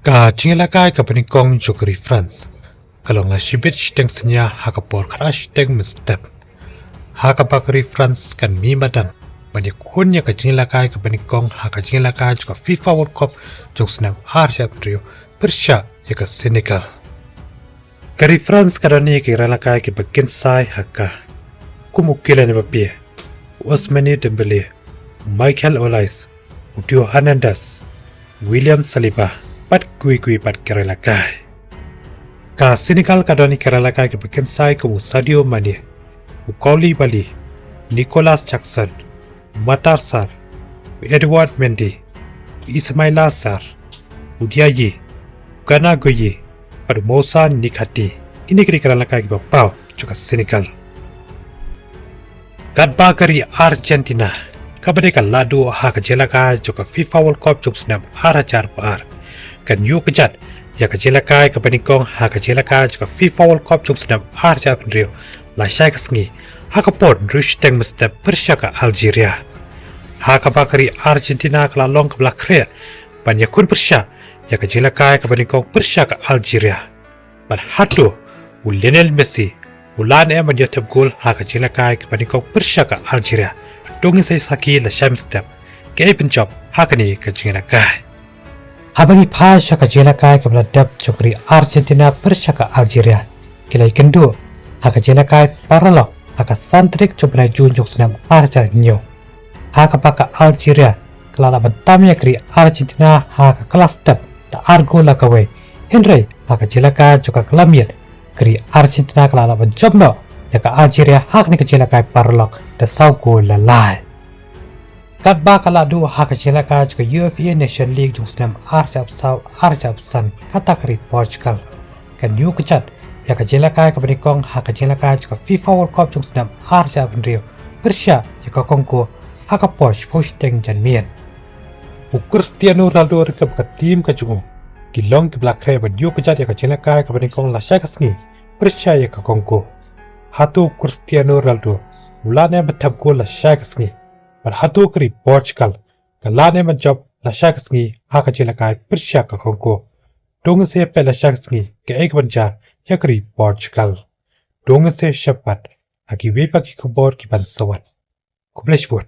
Ka cingelakai ka penikong jokeri France. Kalong la shibit shteng senya hakapor crash teng mistep. Hakapakari France kan mi badan. Banyak kunya ka cingelakai ka penikong haka cingelakai juga FIFA World Cup jok senam Asia Trio Persia ya ka Senegal. Kari France kadani ki relakai ki bagian sai haka. Kumukila ni bapie. Ousmane Dembele, Michael Olise, Udio Hernandez, William Saliba. Pat kui pat keralakai. Ka Senegal kadani keralakai ke bagian sai kamu Sadio Mane, Ukoli Bali, Nicolas Jackson, Matar Sarr, Edouard Mendy, Ismaila Sarr, Udiaye, Gana Gueye, pada Moussa Nikhati. Ini kiri keralakai ke bapau juga Senegal. Kadba kari Argentina. Kabadika ladu hak jelaka juga FIFA World Cup juga senam arajar par. Kan yu kejat ya kejelakai ke penikong ha kejelakai juga FIFA World Cup jung senam arja penrio la syai kesengi ha kapon rushteng mesti Persia ke Algeria ha kabakari Argentina ke lalong ke belah kria banyakun Persia ya kejelakai ke penikong Persia ke Algeria bar hatu Lionel Messi ulan menjadi gol ha kejelakai ke penikong Persia ke Algeria dongin saya saki la syai mesti ke penjob ha kini kejelakai Habagi pasha ka jelakai ka beladap jokri Argentina Persia ka Algeria. Kilai kendu haka jelakai paralog haka santrik jokna jun jok senam arjar nyo. Haka paka Algeria kelala bentamnya kri Argentina haka kelas dap da argo lakawai. Henry haka jelakai joka kelamian kri Argentina kelala benjobno yaka Algeria hak ni ka jelakai paralog da saugo lalai. Kadba kala dua hak jelaka juga UEFA Nation League jung senam Arjab San kata kari Portugal kan yu kecat ya jelaka ke penikong hak jelaka juga FIFA World Cup jung senam Arjab Rio Persia ya ke Kongo hak Poch teng janmian Cristiano Ronaldo ke tim ke jungu kilong ke belakang ban yu kecat ya jelaka ke penikong la syai kesengi Persia ya ke Kongo hatu Cristiano Ronaldo mulanya betab gol la syai kesengi Berhatu keri Portugal, kalane menjawab lasyak sengi haka jelakai Persia ke Kongo. Dongen se pe lasyak sengi ke ek banja ya keri Portugal. Dongen se syapat, agi wepa ki kubor ki ban sawat. Kublesh buat.